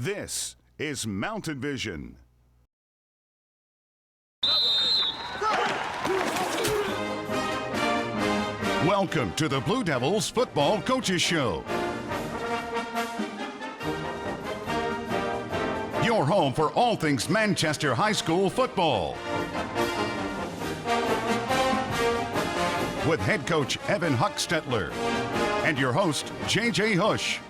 This is Mountain Vision. Welcome to the Blue Devils Football Coaches Show. Your home for all things Manchester High School football. With head coach Evan Huckstetler and your host, J.J. Hush.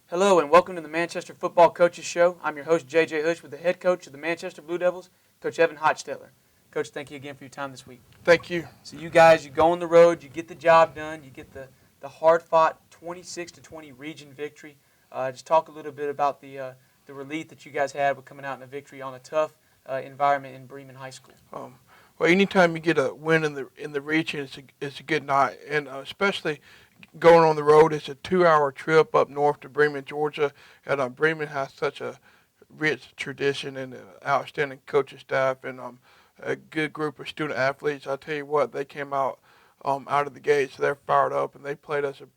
Hello and welcome to the Manchester Football Coaches Show. I'm your host, J.J. Hush, with the head coach of the Manchester Blue Devils, Coach Evan Huckstetler. Coach, thank you again for your time this week. Thank you. So you guys, you go on the road, you get the job done, you get the hard-fought 26-20 region victory. Just talk a little bit about the relief that you guys had with coming out in a victory on a tough environment in Bremen High School. Well, anytime you get a win in the region, it's a good night, and especially going on the road. It's a 2-hour trip up north to Bremen, Georgia, and Bremen has such a rich tradition and outstanding coaching staff and a good group of student athletes. I tell you what, they came out of the gates. They're fired up, and they played us a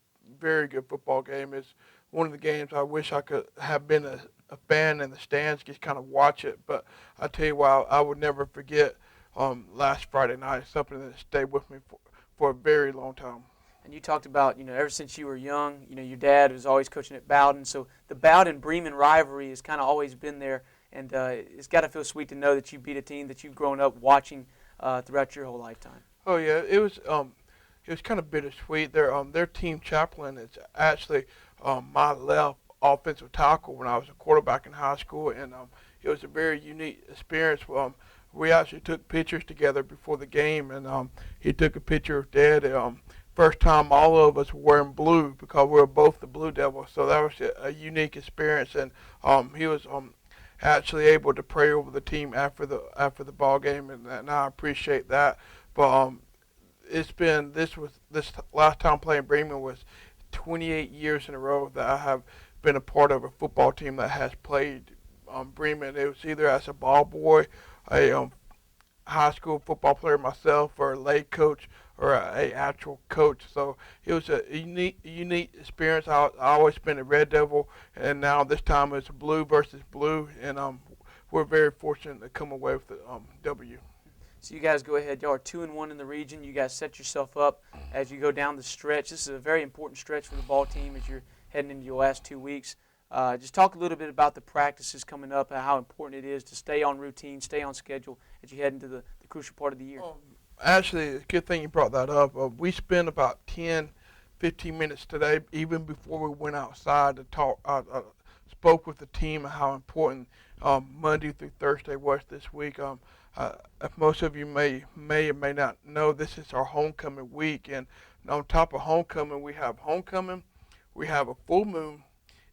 very good football game. It's one of the games I wish I could have been a fan in the stands, just kind of watch it. But I tell you what, I would never forget last Friday night. It's something that stayed with me for a very long time. And you talked about, ever since you were young, your dad was always coaching at Bowden. So the Bowden-Bremen rivalry has kind of always been there. And it's got to feel sweet to know that you beat a team that you've grown up watching throughout your whole lifetime. Oh, yeah. It was kind of bittersweet. Their team chaplain is actually my left offensive tackle when I was a quarterback in high school. And it was a very unique experience. We actually took pictures together before the game. And he took a picture of Dad. First time all of us were wearing blue because we were both the Blue Devils. So that was a unique experience, and he was actually able to pray over the team after the ball game, and I appreciate that. But this last time playing Bremen was 28 years in a row that I have been a part of a football team that has played Bremen. It was either as a ball boy, a high school football player myself, or a lay coach, or a actual coach. So it was a unique experience. I always been a Red Devil, and now this time it's blue versus blue, and we're very fortunate to come away with the W. So you guys go ahead. Y'all are 2-1 in the region. You guys set yourself up as you go down the stretch. This is a very important stretch for the ball team as you're heading into your last 2 weeks. Just talk a little bit about the practices coming up and how important it is to stay on routine, stay on schedule as you head into the crucial part of the year. Actually, it's a good thing you brought that up. We spent about 10, 15 minutes today, even before we went outside, to talk. Spoke with the team on how important Monday through Thursday was this week. If most of you may or may not know, this is our homecoming week, and on top of homecoming, we have a full moon,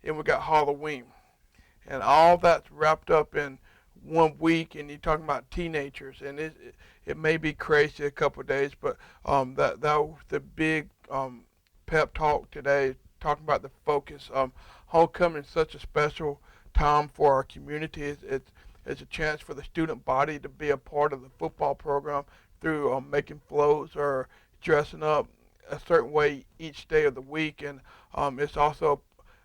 and we got Halloween, and all that's wrapped up in 1 week. And you're talking about teenagers, and it may be crazy a couple of days, but that was the big pep talk today, talking about the focus. Homecoming is such a special time for our community. It's a chance for the student body to be a part of the football program through making floats or dressing up a certain way each day of the week, and it's also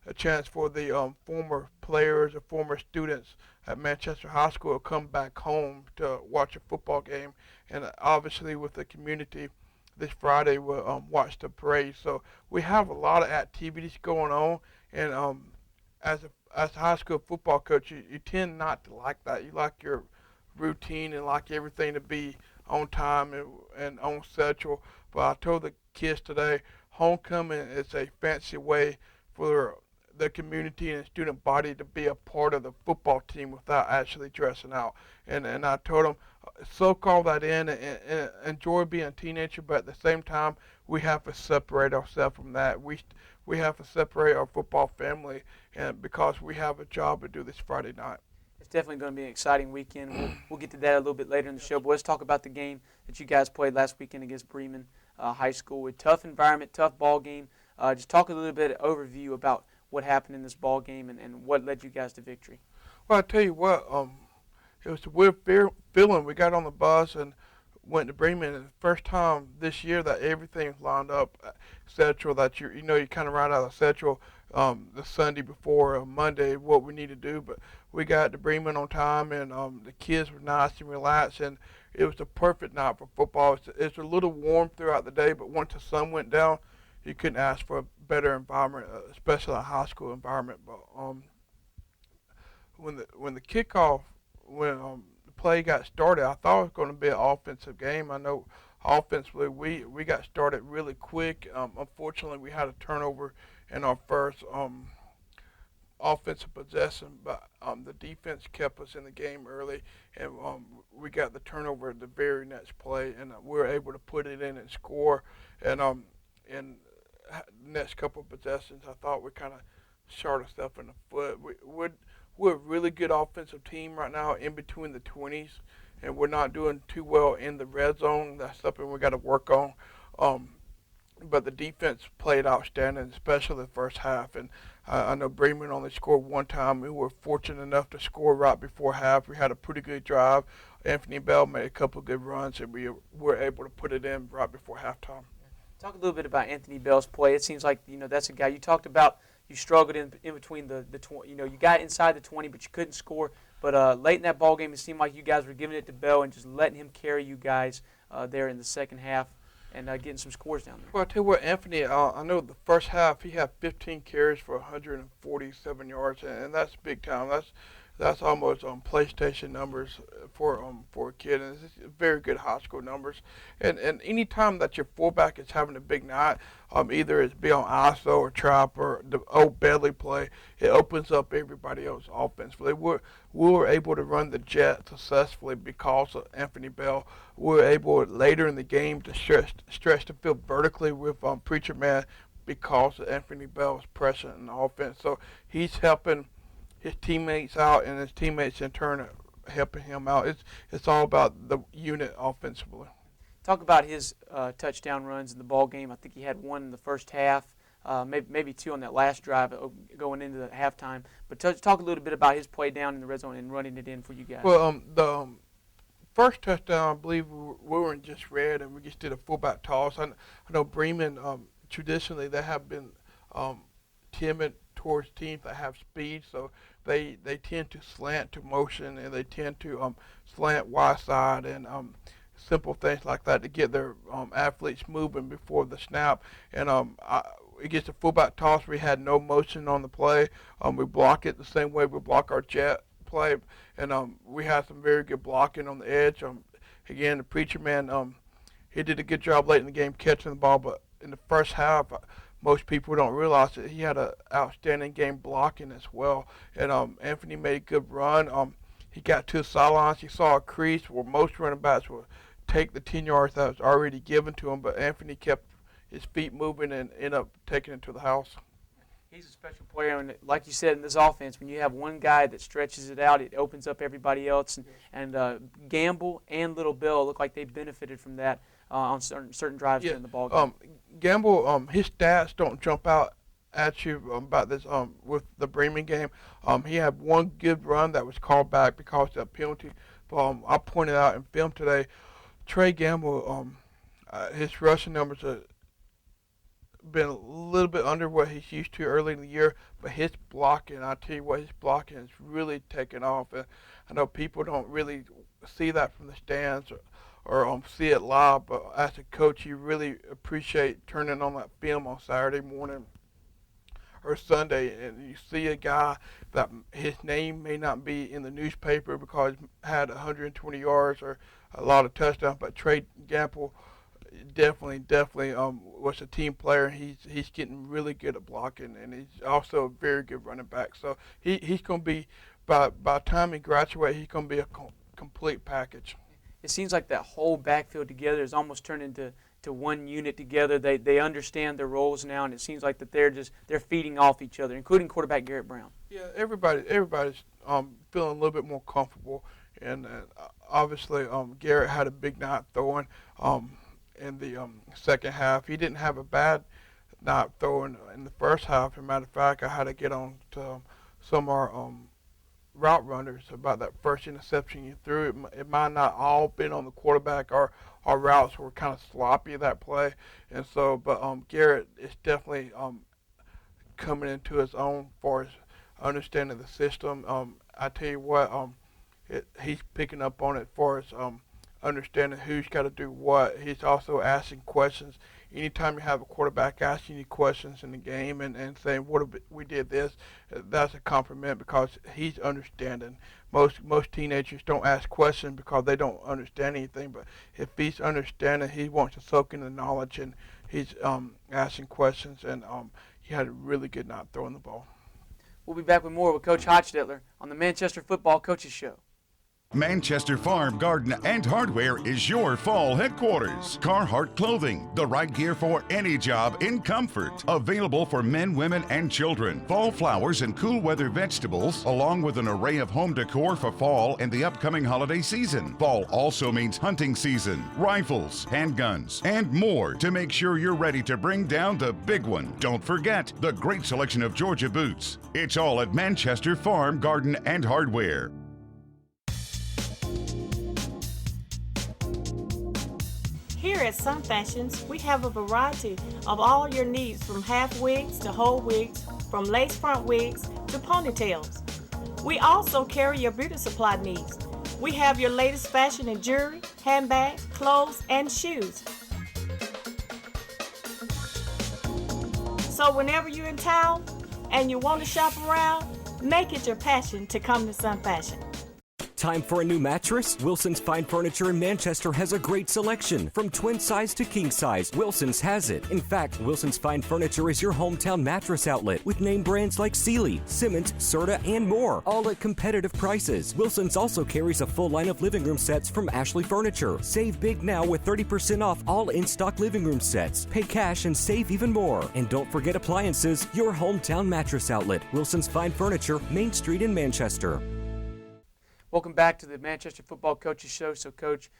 a chance for the former players or former students at Manchester High School to come back home to watch a football game. And obviously with the community, this Friday we'll watch the parade. So we have a lot of activities going on, and as a high school football coach, you tend not to like that. You like your routine and like everything to be on time and on schedule. But I told the kids today, homecoming is a fancy way for the community and student body to be a part of the football team without actually dressing out. And I told them, soak all that in and enjoy being a teenager, but at the same time, we have to separate ourselves from that. We have to separate our football family, and because we have a job to do this Friday night. It's definitely going to be an exciting weekend. We'll get to that a little bit later in the show, but let's talk about the game that you guys played last weekend against Bremen High School. With tough environment, tough ball game. Just talk a little bit of overview about what happened in this ball game and what led you guys to victory. Well, I tell you what, it was a weird feeling. We got on the bus and went to Bremen, and the first time this year that everything's lined up, Central, that you kind of right out of Central the Sunday before Monday what we need to do, but we got to Bremen on time, and the kids were nice and relaxed, and it was the perfect night for football. It's a little warm throughout the day, but once the sun went down, you couldn't ask for a better environment, especially a high school environment. But when the kickoff, when the play got started, I thought it was going to be an offensive game. I know offensively we got started really quick. Unfortunately, we had a turnover in our first offensive possession, but the defense kept us in the game early, and we got the turnover the very next play, and we were able to put it in and score. And in the next couple of possessions, I thought we kind of shot ourselves in the foot. We're a really good offensive team right now in between the 20s, and we're not doing too well in the red zone. That's something we got to work on. But the defense played outstanding, especially the first half. And I know Bremen only scored one time. We were fortunate enough to score right before half. We had a pretty good drive. Anthony Bell made a couple of good runs, and we were able to put it in right before halftime. Talk a little bit about Anthony Bell's play. It seems like that's a guy you talked about. You struggled in between the 20. You got inside the 20, but you couldn't score. But late in that ball game, it seemed like you guys were giving it to Bell and just letting him carry you guys there in the second half and getting some scores down there. Well, I tell you what, Anthony, I know the first half he had 15 carries for 147 yards, and that's big time. That's almost PlayStation numbers for a kid, and it's very good high school numbers. And any time that your fullback is having a big night, either it's be on ISO or trap or the old belly play, it opens up everybody else offensively. We were able to run the jet successfully because of Anthony Bell. We were able later in the game to stretch the field vertically with Preacher Man because of Anthony Bell's pressure in the offense. So he's helping his teammates out, and his teammates in turn are helping him out. It's all about the unit offensively. Talk about his touchdown runs in the ball game. I think he had one in the first half, maybe two on that last drive going into the halftime. But talk a little bit about his play down in the red zone and running it in for you guys. Well, the first touchdown, I believe we were in just red, and we just did a fullback toss. I know Bremen, traditionally, they have been timid towards teams that have speed, so they tend to slant to motion, and they tend to slant wide side and simple things like that to get their athletes moving before the snap. And it gets a fullback toss. We had no motion on the play. We block it the same way we block our jet play, and we had some very good blocking on the edge. Again, the Preacher Man, he did a good job late in the game catching the ball, but in the first half, most people don't realize that he had an outstanding game blocking as well. And Anthony made a good run. He got to the sidelines. He saw a crease where most running backs would take the 10 yards that was already given to him, but Anthony kept his feet moving and ended up taking it to the house. He's a special player, and like you said, in this offense, when you have one guy that stretches it out, it opens up everybody else. And Gamble and Little Bill look like they benefited from that on certain drives during the ball game. Gamble, his stats don't jump out at you about this with the Bremen game. He had one good run that was called back because of that penalty. But I pointed out in film today, Trey Gamble, his rushing numbers are been a little bit under what he's used to early in the year, but his blocking, I tell you what, his blocking has really taken off. And I know people don't really see that from the stands or see it live, but as a coach, you really appreciate turning on that film on Saturday morning or Sunday, and you see a guy that his name may not be in the newspaper because he had 120 yards or a lot of touchdowns, but Trey Gamble definitely was a team player. He's getting really good at blocking, and he's also a very good running back. So he's going to be, by the time he graduates, he's going to be a complete package. It seems like that whole backfield together is almost turned into one unit together. They understand their roles now, and it seems like that they're feeding off each other, including quarterback Garrett Brown. Yeah, everybody's feeling a little bit more comfortable, and obviously Garrett had a big night throwing. In the second half, he didn't have a bad night throwing in the first half. As a matter of fact, I had to get on to some of our route runners about that first interception you threw. It might not all been on the quarterback or our routes were kind of sloppy that play, and so but Garrett is definitely coming into his own for his understanding the system. I tell you what, he's picking up on it for his understanding who's got to do what. He's also asking questions. Anytime you have a quarterback asking you questions in the game and saying, we did this, that's a compliment because he's understanding. Most teenagers don't ask questions because they don't understand anything, but if he's understanding, he wants to soak in the knowledge, and he's asking questions, and he had a really good night throwing the ball. We'll be back with more with Coach Hochstetler on the Manchester Football Coaches Show. Manchester Farm, Garden, and Hardware is your fall headquarters. Carhartt Clothing, the right gear for any job in comfort. Available for men, women, and children. Fall flowers and cool weather vegetables, along with an array of home decor for fall and the upcoming holiday season. Fall also means hunting season, rifles, handguns, and more to make sure you're ready to bring down the big one. Don't forget the great selection of Georgia boots. It's all at Manchester Farm, Garden, and Hardware. Here at Sun Fashions, we have a variety of all your needs, from half wigs to whole wigs, from lace front wigs to ponytails. We also carry your beauty supply needs. We have your latest fashion in jewelry, handbags, clothes, and shoes. So whenever you're in town and you want to shop around, make it your passion to come to Sun Fashion. Time for a new mattress? Wilson's Fine Furniture in Manchester has a great selection. From twin size to king size, Wilson's has it. In fact, Wilson's Fine Furniture is your hometown mattress outlet with name brands like Sealy, Simmons, Serta, and more, all at competitive prices. Wilson's also carries a full line of living room sets from Ashley Furniture. Save big now with 30% off all in-stock living room sets. Pay cash and save even more. And don't forget appliances, your hometown mattress outlet. Wilson's Fine Furniture, Main Street in Manchester. Welcome back to the Manchester Football Coaches Show. So, Coach,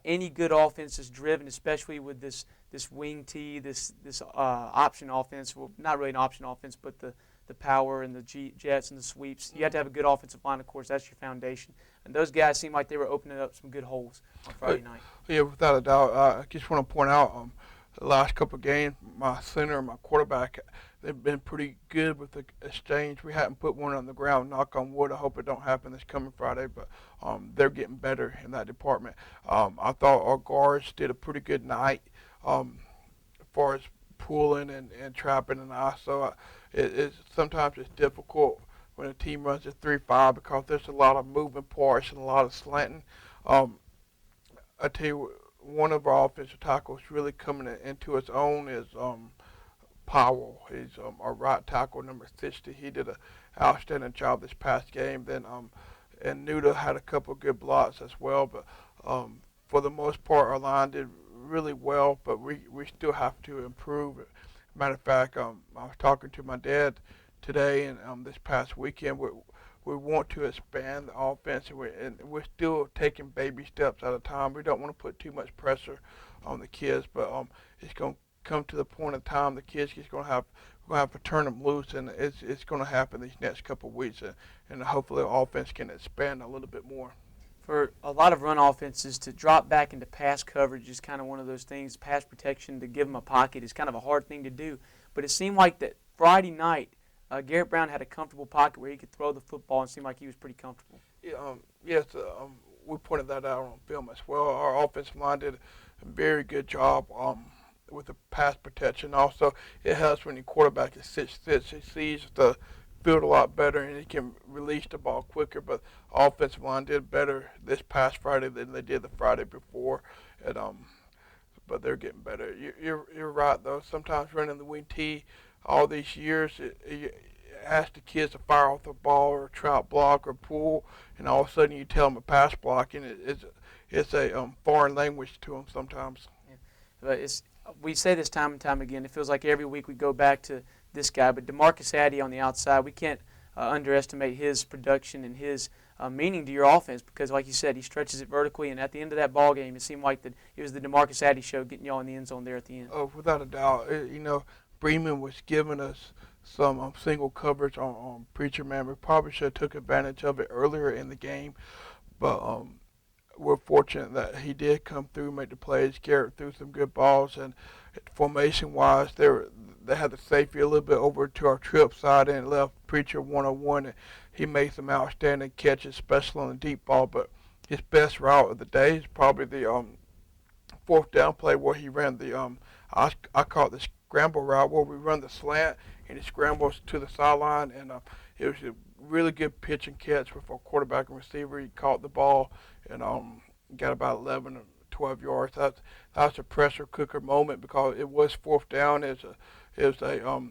any good offense is driven, especially with this wing tee, this option offense. Well, not really an option offense, but the power and the jets and the sweeps. You have to have a good offensive line, of course. That's your foundation. And those guys seem like they were opening up some good holes on Friday night. Yeah, without a doubt. I just want to point out the last couple of games, my center and my quarterback, they've been pretty good with the exchange. We hadn't put one on the ground, knock on wood. I hope it don't happen this coming Friday, but they're getting better in that department. I thought our guards did a pretty good night as far as pulling and trapping and I. So sometimes it's difficult when a team runs a 3-5 because there's a lot of moving parts and a lot of slanting. I tell you, one of our offensive tackles really coming into his own is Powell. He's our right tackle, number 60. He did an outstanding job this past game. Then and Nuda had a couple of good blocks as well. But for the most part, our line did really well. But we still have to improve. Matter of fact, I was talking to my dad today and this past weekend. We want to expand the offense, and we're still taking baby steps at a time. We don't want to put too much pressure on the kids, but it's going to come to the point of time the kids we're going to have to turn them loose, and it's going to happen these next couple of weeks, and hopefully the offense can expand a little bit more. For a lot of run offenses, to drop back into pass coverage is kind of one of those things. Pass protection, to give them a pocket, is kind of a hard thing to do. But it seemed like that Friday night, Garrett Brown had a comfortable pocket where he could throw the football and seemed like he was pretty comfortable. Yeah, yes, we pointed that out on film as well. Our offensive line did a very good job with the pass protection. Also, it helps when your quarterback is 6'6". He sees the field a lot better and he can release the ball quicker. But offensive line did better this past Friday than they did the Friday before. And but they're getting better. You're right though. Sometimes running the wing tee all these years, it asks the kids to fire off the ball or trout block or pull, and all of a sudden you tell them a pass block, and it's a foreign language to them sometimes. Yeah. But we say this time and time again. It feels like every week we go back to this guy, but DeMarcus Addy on the outside, we can't underestimate his production and his meaning to your offense because, like you said, he stretches it vertically, and at the end of that ball game, it seemed like that it was the DeMarcus Addy show getting y'all in the end zone there at the end. Oh, without a doubt. Bremen was giving us some single coverage on Preacher Man. We probably should have took advantage of it earlier in the game, but we're fortunate that he did come through, make the plays. Garrett threw some good balls, and formation-wise, they had the safety a little bit over to our trip side and left Preacher 101, and he made some outstanding catches, especially on the deep ball. But his best route of the day is probably the fourth down play where he ran the I call it the scramble route, where we run the slant and he scrambles to the sideline, and it was a really good pitch and catch with our quarterback and receiver. He caught the ball and got about 11 or 12 yards. That's a pressure cooker moment because it was fourth down. It was a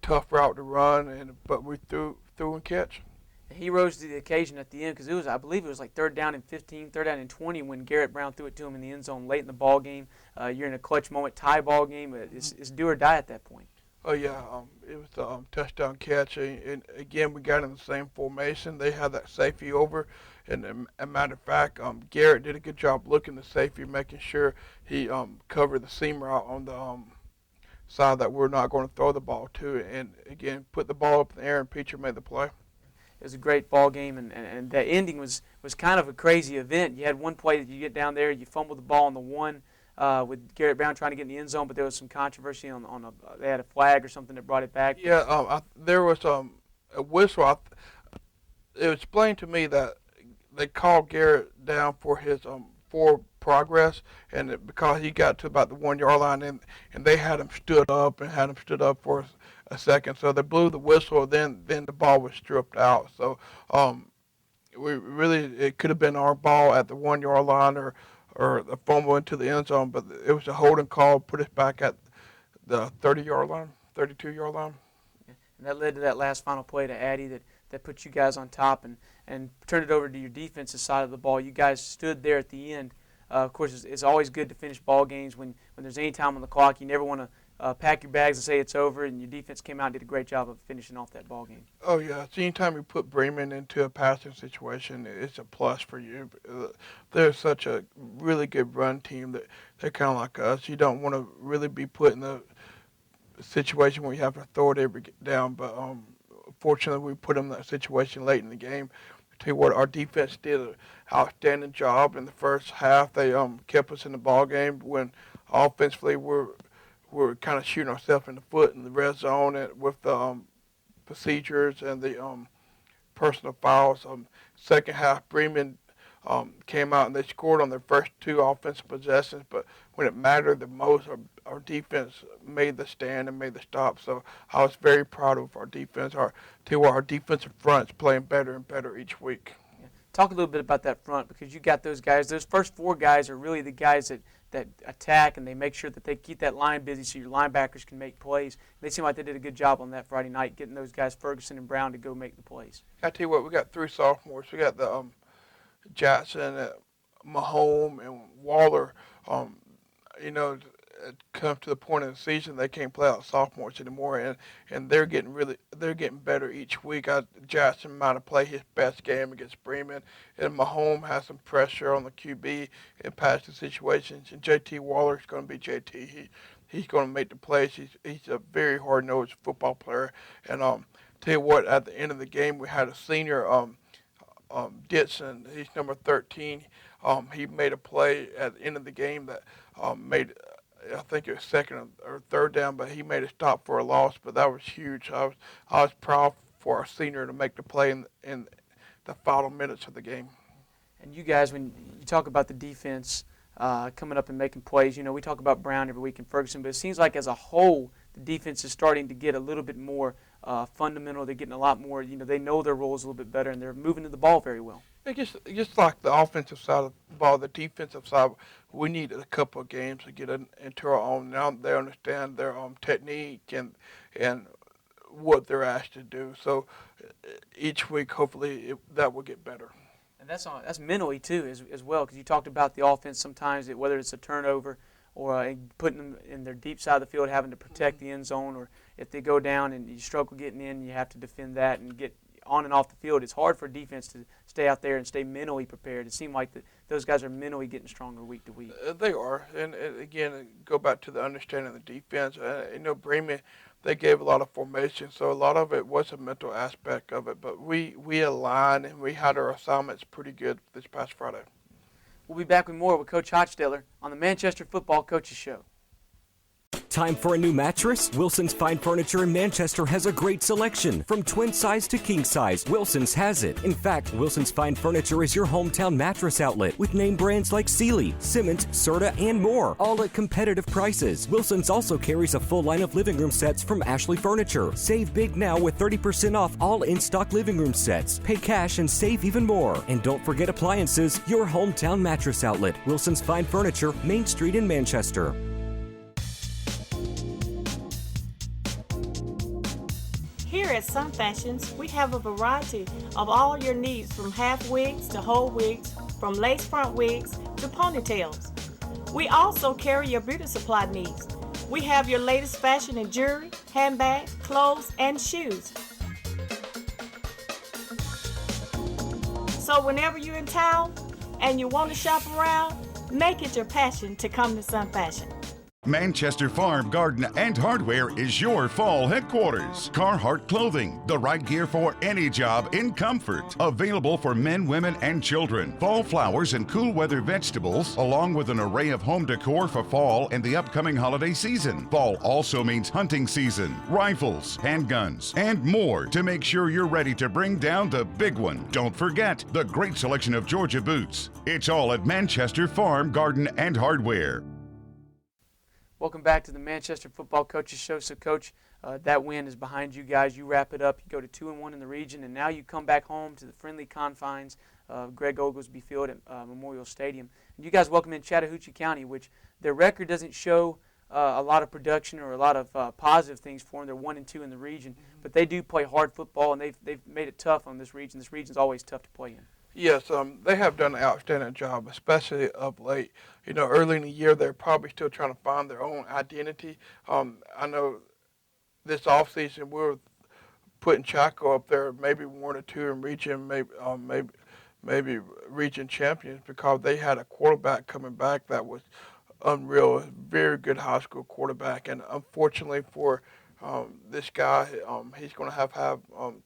tough route to run, but we threw and catch. He rose to the occasion at the end because I believe it was like 3rd down and 15, 3rd down and 20 when Garrett Brown threw it to him in the end zone late in the ball game. You're in a clutch moment, tie ball game. It's do or die at that point. Oh yeah, it was a touchdown catch, and again we got in the same formation. They had that safety over, and as a matter of fact, Garrett did a good job looking the safety, making sure he covered the seam route on the side that we're not going to throw the ball to, and again put the ball up in the air, and Peacher made the play. It was a great ball game, and the ending was kind of a crazy event. You had one play that you get down there, you fumble the ball on the one with Garrett Brown trying to get in the end zone, but there was some controversy on they had a flag or something that brought it back. Yeah, there was a whistle. It was explained to me that they called Garrett down for his forward progress, and because he got to about the 1 yard line, and they had him stood up for a second, so they blew the whistle. Then the ball was stripped out. So it could have been our ball at the 1 yard line or the fumble into the end zone, but it was a holding call, put us back at the 30-yard line, 32-yard line. And that led to that last final play to Addy that put you guys on top and turned it over to your defensive side of the ball. You guys stood there at the end. Of course, it's always good to finish ball games when there's any time on the clock. You never want to pack your bags and say it's over, and your defense came out and did a great job of finishing off that ball game. Oh, yeah. So anytime you put Bremen into a passing situation, it's a plus for you. They're such a really good run team that they're kind of like us. You don't want to really be put in the situation where you have to throw it every down, but fortunately we put them in that situation late in the game. Tell you what, our defense did an outstanding job in the first half. They kept us in the ball game when offensively we're kind of shooting ourselves in the foot in the red zone with the procedures and the personal fouls. Second half, Bremen came out and they scored on their first 2 offensive possessions, but when it mattered the most, our defense made the stand and made the stop. So I was very proud of our defense. Our defensive front's playing better and better each week. Yeah. Talk a little bit about that front, because you got those guys. Those first 4 guys are really the guys that attack, and they make sure that they keep that line busy so your linebackers can make plays. They seem like they did a good job on that Friday night, getting those guys, Ferguson and Brown, to go make the plays. I tell you what, we got 3 sophomores. We got the Jackson, Mahomes, and Waller. It comes to the point in the season they can't play out sophomores anymore, and they're getting better each week. Jackson might have played his best game against Bremen, and Mahomes has some pressure on the QB in passing situations. And JT Waller is going to be JT. He's going to make the plays. He's a very hard-nosed football player. And tell you what, at the end of the game, we had a senior, Ditson. He's number 13. He made a play at the end of the game that made, I think it was 2nd or 3rd down, but he made a stop for a loss. But that was huge. I was proud for our senior to make the play in the final minutes of the game. And you guys, when you talk about the defense coming up and making plays, we talk about Brown every week and Ferguson, but it seems like as a whole, the defense is starting to get a little bit more fundamental. They're getting a lot more, they know their roles a little bit better, and they're moving to the ball very well. Just like the offensive side of the ball, the defensive side, we needed a couple of games to get into our own. Now they understand their technique and what they're asked to do. So each week, hopefully, that will get better. And that's mentally, too, as well, because you talked about the offense sometimes, whether it's a turnover or putting them in their deep side of the field, having to protect the end zone, or if they go down and you struggle getting in, you have to defend that and get on and off the field. It's hard for defense to stay out there and stay mentally prepared. It seemed like those guys are mentally getting stronger week to week. They are. And again, go back to the understanding of the defense. Bremen, they gave a lot of formation, so a lot of it was a mental aspect of it. But we aligned and we had our assignments pretty good this past Friday. We'll be back with more with Coach Hochstetter on the Manchester Football Coaches Show. Time for a new mattress? Wilson's Fine Furniture in Manchester has a great selection. From twin size to king size, Wilson's has it. In fact, Wilson's Fine Furniture is your hometown mattress outlet with name brands like Sealy, Simmons, Serta, and more, all at competitive prices. Wilson's also carries a full line of living room sets from Ashley Furniture. Save big now with 30% off all in-stock living room sets. Pay cash and save even more. And don't forget appliances, your hometown mattress outlet. Wilson's Fine Furniture, Main Street in Manchester. Here at Sun Fashions, we have a variety of all your needs from half wigs to whole wigs, from lace front wigs to ponytails. We also carry your beauty supply needs. We have your latest fashion in jewelry, handbags, clothes, and shoes. So whenever you're in town and you want to shop around, make it your passion to come to Sun Fashion. Manchester Farm, Garden, and Hardware is your fall headquarters. Carhartt Clothing, the right gear for any job in comfort. Available for men, women, and children. Fall flowers and cool weather vegetables, along with an array of home decor for fall and the upcoming holiday season. Fall also means hunting season, rifles, handguns, and more to make sure you're ready to bring down the big one. Don't forget the great selection of Georgia boots. It's all at Manchester Farm, Garden, and Hardware. Welcome back to the Manchester Football Coaches Show. So, Coach, that win is behind you guys. You wrap it up. You go to 2-1 in the region, and now you come back home to the friendly confines of Greg Oglesby Field at Memorial Stadium. And you guys welcome in Chattahoochee County, which their record doesn't show a lot of production or a lot of positive things for them. They're 1-2 in the region, but they do play hard football, and they've made it tough on this region. This region's always tough to play in. Yes, they have done an outstanding job, especially of late. You know, early in the year, they're probably still trying to find their own identity. I know this offseason we're putting Chaco up there, maybe 1 or 2 in region, maybe region champions, because they had a quarterback coming back that was unreal, a very good high school quarterback. And unfortunately for this guy, he's going to have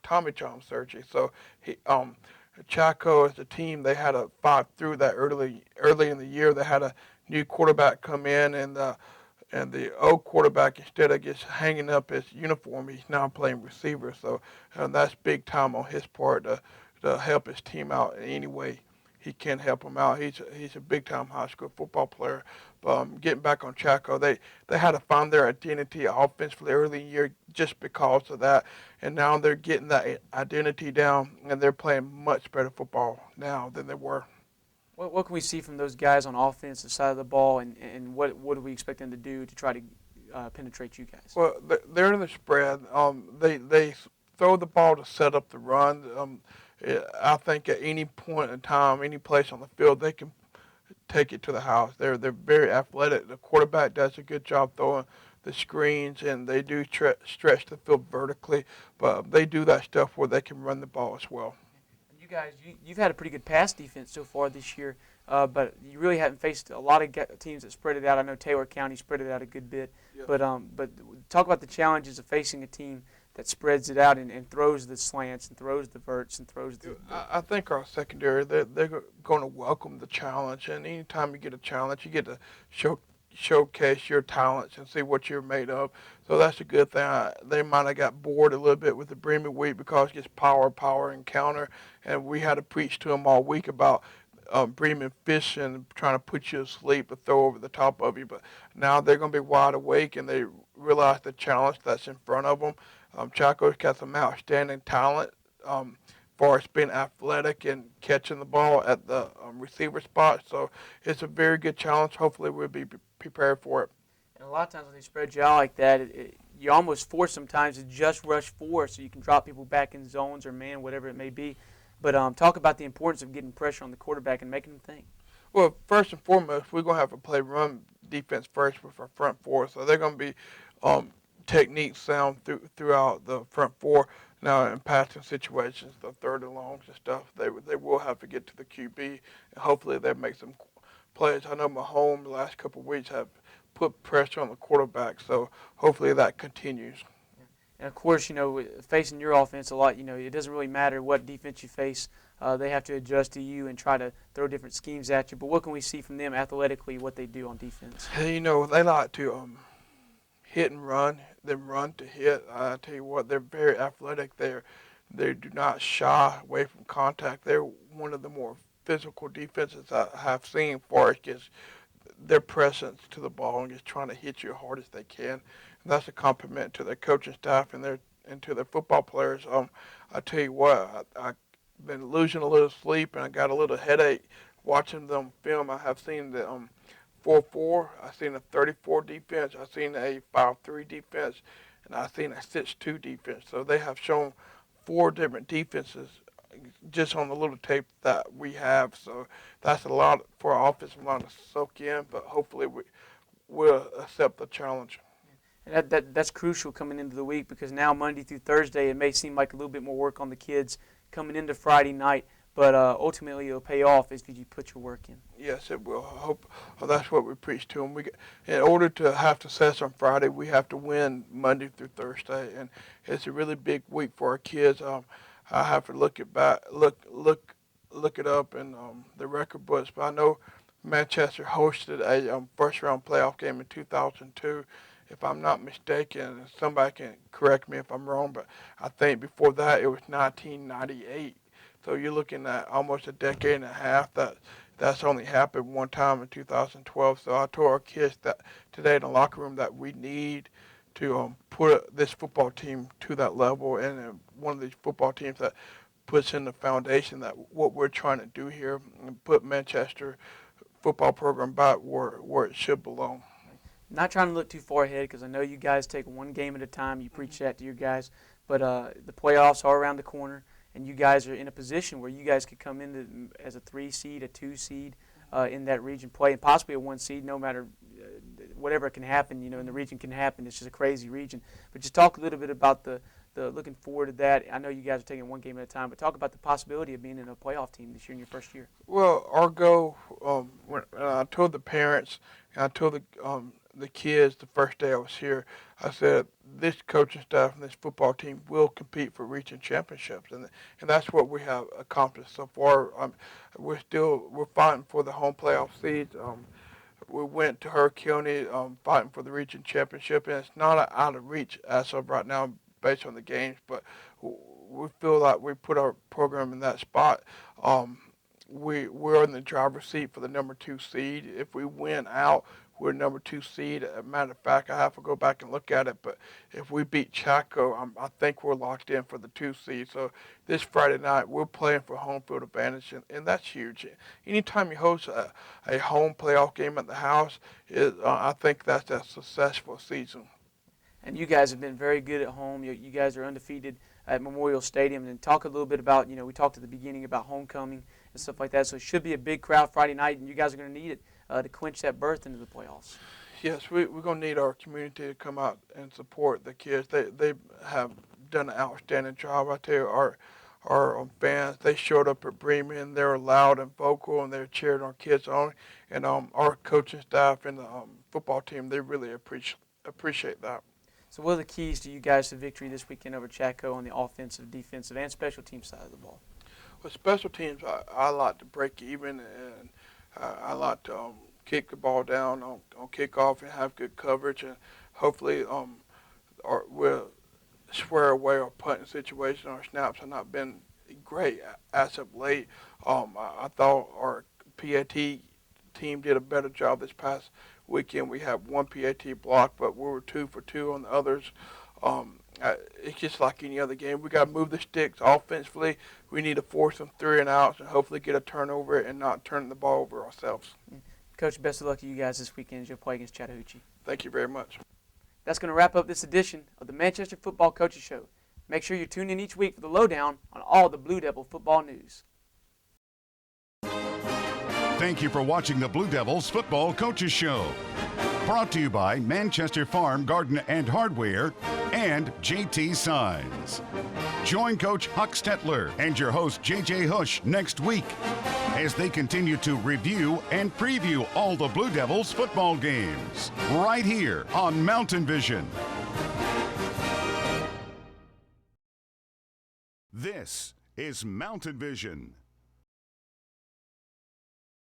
Tommy John surgery. So Chaco as a team, they had to fight through that early in the year. They had a new quarterback come in, and the old quarterback, instead of just hanging up his uniform, he's now playing receiver. So that's big time on his part to help his team out in any way he can help them out. He's a big time high school football player. Getting back on Chaco, they had to find their identity offensively early in the year just because of that, and now they're getting that identity down, and they're playing much better football now than they were. What can we see from those guys on the offensive side of the ball, and what do we expect them to do to try to penetrate you guys? Well, they're in the spread. They throw the ball to set up the run. I think at any point in time, any place on the field, they can take it to the house. They're very athletic. The quarterback does a good job throwing the screens, and they do stretch the field vertically, but they do that stuff where they can run the ball as well. You guys, you've had a pretty good pass defense so far this year, but you really haven't faced a lot of teams that spread it out. I know Taylor County spread it out a good bit, yeah. But talk about the challenges of facing a team that spreads it out and throws the slants and throws the verts and throws the... I think our secondary, they're going to welcome the challenge, and anytime you get a challenge, you get to showcase your talents and see what you're made of. So that's a good thing. They might have got bored a little bit with the Bremen week because it's power, and counter, and we had to preach to them all week about Bremen fishing, trying to put you to sleep or throw over the top of you. But now they're going to be wide awake, and they realize the challenge that's in front of them. Chaco's got some outstanding talent far as being athletic and catching the ball at the receiver spot. So it's a very good challenge. Hopefully we'll be prepared for it. And a lot of times when they spread you out like that, you almost force sometimes to just rush forward so you can drop people back in zones or man, whatever it may be. But talk about the importance of getting pressure on the quarterback and making them think. Well, first and foremost, we're going to have to play run defense first with our front four. So they're going to be technique sound throughout the front four. Now in passing situations, the third and longs and stuff, they will have to get to the QB, and hopefully they make some plays. I know Mahomes the last couple of weeks have put pressure on the quarterback, so hopefully that continues. And of course, facing your offense a lot, it doesn't really matter what defense you face. They have to adjust to you and try to throw different schemes at you. But what can we see from them athletically, what they do on defense? They like to hit and run, then run to hit. I tell you what, they're very athletic. They do not shy away from contact. They're one of the more physical defenses I have seen for it, just their presence to the ball and just trying to hit you as hard as they can. And that's a compliment to their coaching staff and to their football players. I tell you what, I've been losing a little sleep and I got a little headache watching them film. I have seen the 4-4, I've seen a 34 defense, I've seen a 5-3 defense, and I've seen a 6-2 defense. So they have shown 4 different defenses just on the little tape that we have. So that's a lot for our offensive line to soak in, but hopefully we'll accept the challenge. And that's crucial coming into the week, because now Monday through Thursday it may seem like a little bit more work on the kids coming into Friday night, but ultimately it'll pay off if you put your work in. Yes, it will. I hope that's what we preach to them. In order to have success on Friday, we have to win Monday through Thursday, and it's a really big week for our kids. I have to look it up in the record books, but I know Manchester hosted a first-round playoff game in 2002. If I'm not mistaken, somebody can correct me if I'm wrong, but I think before that it was 1998. So you're looking at almost a decade and a half. That's only happened one time in 2012. So I told our kids that today in the locker room that we need to put this football team to that level, and one of these football teams that puts in the foundation that what we're trying to do here and put Manchester football program back where it should belong. Not trying to look too far ahead, because I know you guys take one game at a time. You preach that to your guys, but the playoffs are around the corner, and you guys are in a position where you guys could come in as a 3 seed, a 2 seed in that region play, and possibly a 1 seed. No matter whatever can happen, in the region can happen. It's just a crazy region. But just talk a little bit about the looking forward to that. I know you guys are taking one game at a time, but talk about the possibility of being in a playoff team this year in your first year. Well, our goal, when I told the parents, and I told the kids the first day I was here, I said this coaching staff and this football team will compete for region championships, and that's what we have accomplished so far. We're fighting for the home playoff seeds. We went to Hurricane fighting for the region championship, and it's not out of reach as of right now based on the games, but we feel like we put our program in that spot. We're in the driver's seat for the number 2 seed. If we win out, we're number 2 seed. As a matter of fact, I have to go back and look at it, but if we beat Chaco, I think we're locked in for the 2 seed. So this Friday night, we're playing for home field advantage, and that's huge. Anytime you host a home playoff game at the house, I think that's a successful season. And you guys have been very good at home. You guys are undefeated at Memorial Stadium. And talk a little bit about, we talked at the beginning about homecoming and stuff like that. So it should be a big crowd Friday night, and you guys are going to need it to clinch that berth into the playoffs. Yes, we're going to need our community to come out and support the kids. They have done an outstanding job. I tell you, our fans, they showed up at Bremen. They were loud and vocal, and they were cheering our kids on. And our coaching staff and the football team, they really appreciate that. So what are the keys to you guys to victory this weekend over Chaco on the offensive, defensive, and special team side of the ball? Well, special teams, I like to break even, and I like to kick the ball down on kickoff and have good coverage, and hopefully we'll square away our punting situation. Our snaps have not been great as of late. I thought our PAT team did a better job this past weekend. We had 1 PAT block, but we were 2 for 2 on the others. It's just like any other game. We got to move the sticks offensively. We need to force them 3 and outs and hopefully get a turnover and not turn the ball over ourselves. Coach, best of luck to you guys this weekend as you play against Chattahoochee. Thank you very much. That's going to wrap up this edition of the Manchester Football Coaches Show. Make sure you tune in each week for the lowdown on all the Blue Devil football news. Thank you for watching the Blue Devils Football Coaches Show. Brought to you by Manchester Farm Garden and Hardware and JT Signs. Join Coach Huck Stetler and your host JJ Hush next week as they continue to review and preview all the Blue Devils football games right here on Mountain Vision. This is Mountain Vision.